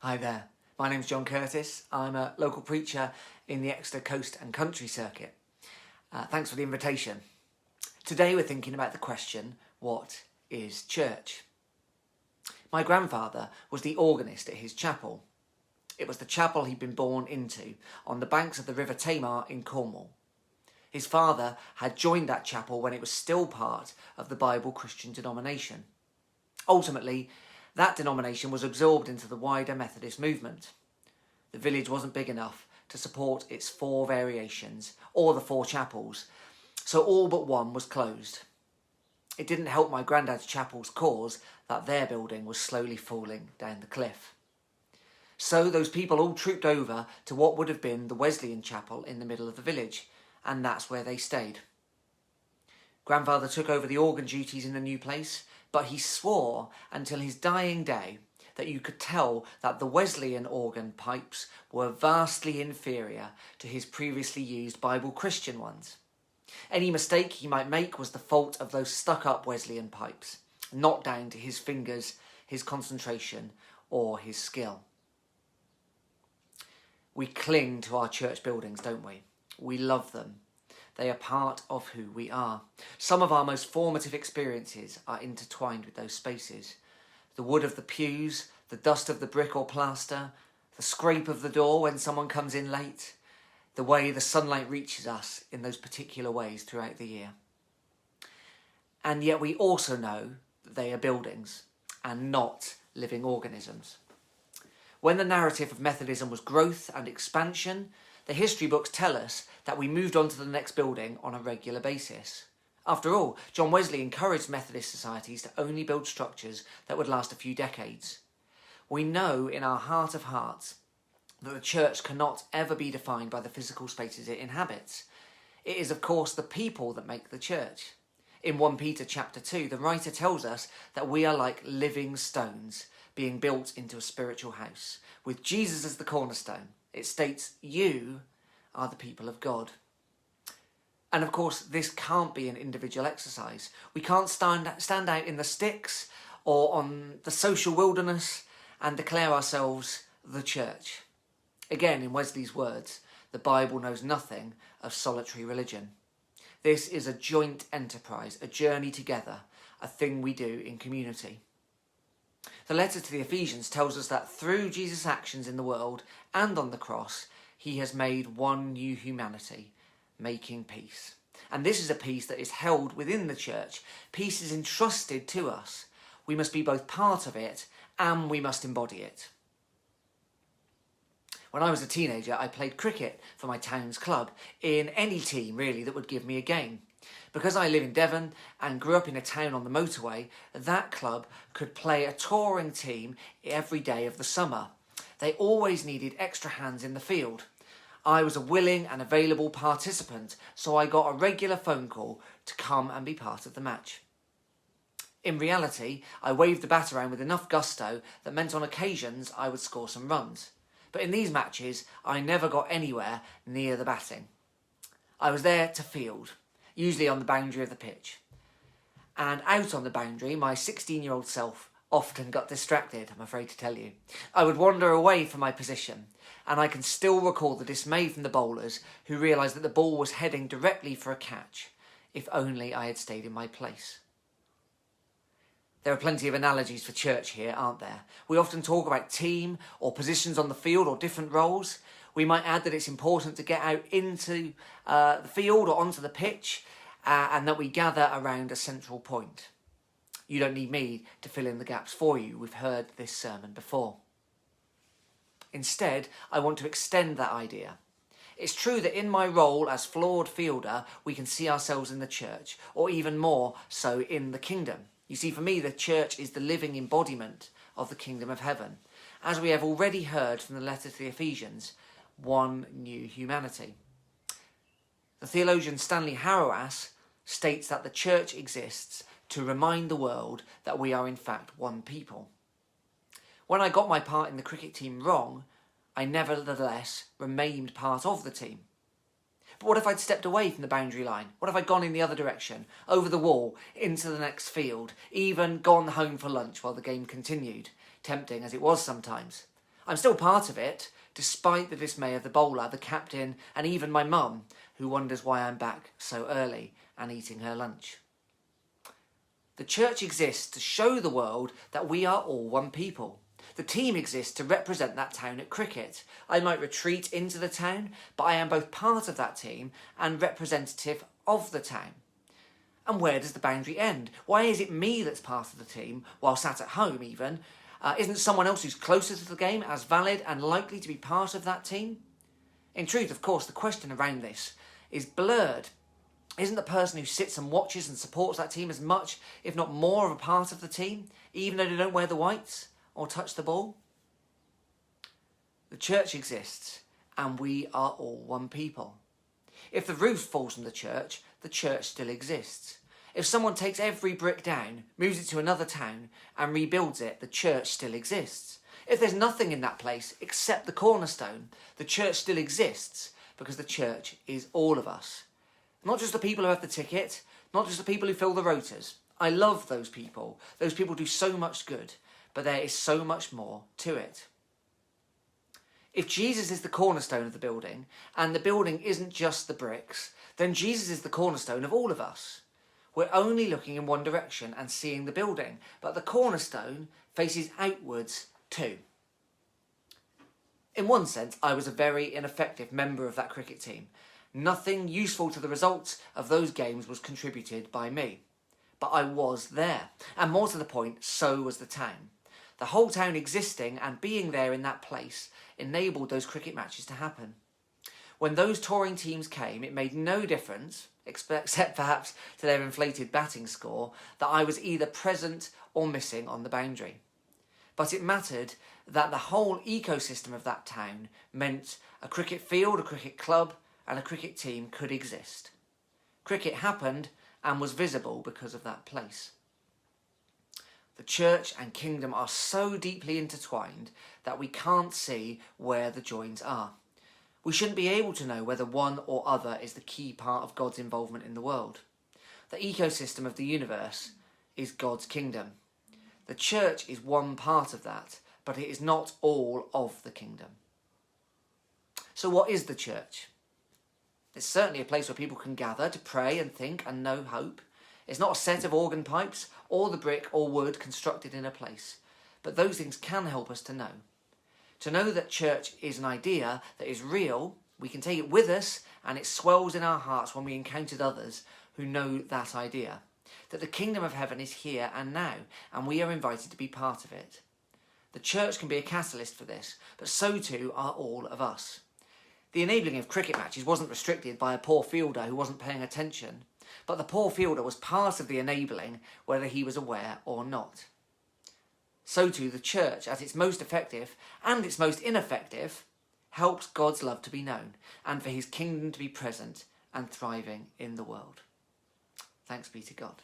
Hi there, my name's John Curtis. I'm a local preacher in the Exeter Coast and Country Circuit. Thanks for the invitation. Today we're thinking about the question, what is church? My grandfather was the organist at his chapel. It was the chapel he'd been born into on the banks of the River Tamar in Cornwall. His father had joined that chapel when it was still part of the Bible Christian denomination. Ultimately, that denomination was absorbed into the wider Methodist movement. The village wasn't big enough to support its 4 variations or the 4 chapels, so all but one was closed. It didn't help my granddad's chapel's cause that their building was slowly falling down the cliff. So those people all trooped over to what would have been the Wesleyan chapel in the middle of the village, and that's where they stayed. Grandfather took over the organ duties in the new place, but he swore until his dying day that you could tell that the Wesleyan organ pipes were vastly inferior to his previously used Bible Christian ones. Any mistake he might make was the fault of those stuck-up Wesleyan pipes, not down to his fingers, his concentration, or his skill. We cling to our church buildings, don't we? We love them. They are part of who we are. Some of our most formative experiences are intertwined with those spaces. The wood of the pews, the dust of the brick or plaster, the scrape of the door when someone comes in late, the way the sunlight reaches us in those particular ways throughout the year. And yet we also know that they are buildings and not living organisms. When the narrative of Methodism was growth and expansion, the history books tell us that we moved on to the next building on a regular basis. After all, John Wesley encouraged Methodist societies to only build structures that would last a few decades. We know in our heart of hearts that the church cannot ever be defined by the physical spaces it inhabits. It is, of course, the people that make the church. In 1 Peter chapter 2, the writer tells us that we are like living stones being built into a spiritual house, with Jesus as the cornerstone. It states, you are the people of God. And of course, this can't be an individual exercise. We can't stand out in the sticks or on the social wilderness and declare ourselves the church. Again, in Wesley's words, the Bible knows nothing of solitary religion. This is a joint enterprise, a journey together, a thing we do in community. The letter to the Ephesians tells us that through Jesus' actions in the world and on the cross, he has made one new humanity, making peace. And this is a peace that is held within the church. Peace is entrusted to us. We must be both part of it and we must embody it. When I was a teenager, I played cricket for my town's club, in any team really that would give me a game. Because I live in Devon and grew up in a town on the motorway, that club could play a touring team every day of the summer. They always needed extra hands in the field. I was a willing and available participant, so I got a regular phone call to come and be part of the match. In reality, I waved the bat around with enough gusto that meant on occasions I would score some runs. But in these matches, I never got anywhere near the batting. I was there to field, usually on the boundary of the pitch. And out on the boundary, my 16-year-old self often got distracted, I'm afraid to tell you. I would wander away from my position, and I can still recall the dismay from the bowlers who realised that the ball was heading directly for a catch, if only I had stayed in my place. There are plenty of analogies for church here, aren't there? We often talk about team or positions on the field or different roles. We might add that it's important to get out into the field or onto the pitch and that we gather around a central point. You don't need me to fill in the gaps for you. We've heard this sermon before. Instead, I want to extend that idea. It's true that in my role as flawed fielder, we can see ourselves in the church, or even more so in the kingdom. You see, for me, the church is the living embodiment of the kingdom of heaven. As we have already heard from the letter to the Ephesians, one new humanity. The theologian Stanley Hauerwas states that the church exists to remind the world that we are in fact one people. When I got my part in the cricket team wrong, I nevertheless remained part of the team. But what if I'd stepped away from the boundary line? What if I'd gone in the other direction, over the wall, into the next field, even gone home for lunch while the game continued, tempting as it was sometimes? I'm still part of it, despite the dismay of the bowler, the captain, and even my mum, who wonders why I'm back so early and eating her lunch. The church exists to show the world that we are all one people. The team exists to represent that town at cricket. I might retreat into the town, but I am both part of that team and representative of the town. And where does the boundary end? Why is it me that's part of the team, while sat at home even? Isn't someone else who's closer to the game as valid and likely to be part of that team? In truth, of course, the question around this is blurred. Isn't the person who sits and watches and supports that team as much, if not more, of a part of the team, even though they don't wear the whites or touch the ball? The church exists, and we are all one people. If the roof falls from the church still exists. If someone takes every brick down, moves it to another town, and rebuilds it, the church still exists. If there's nothing in that place except the cornerstone, the church still exists, because the church is all of us. Not just the people who have the ticket, not just the people who fill the rotas. I love those people. Those people do so much good, but there is so much more to it. If Jesus is the cornerstone of the building, and the building isn't just the bricks, then Jesus is the cornerstone of all of us. We're only looking in one direction and seeing the building, but the cornerstone faces outwards too. In one sense, I was a very ineffective member of that cricket team. Nothing useful to the results of those games was contributed by me. But I was there, and more to the point, so was the town. The whole town existing and being there in that place enabled those cricket matches to happen. When those touring teams came, it made no difference, except perhaps to their inflated batting score, that I was either present or missing on the boundary. But it mattered that the whole ecosystem of that town meant a cricket field, a cricket club, and a cricket team could exist. Cricket happened and was visible because of that place. The church and kingdom are so deeply intertwined that we can't see where the joins are. We shouldn't be able to know whether one or other is the key part of God's involvement in the world. The ecosystem of the universe is God's kingdom. The church is one part of that, but it is not all of the kingdom. So what is the church? It's certainly a place where people can gather to pray and think and know hope. It's not a set of organ pipes or the brick or wood constructed in a place. But those things can help us to know. To know that church is an idea that is real, we can take it with us and it swells in our hearts when we encounter others who know that idea. That the kingdom of heaven is here and now, and we are invited to be part of it. The church can be a catalyst for this, but so too are all of us. The enabling of cricket matches wasn't restricted by a poor fielder who wasn't paying attention, but the poor fielder was part of the enabling whether he was aware or not. So too the church, at its most effective and its most ineffective, helps God's love to be known and for his kingdom to be present and thriving in the world. Thanks be to God.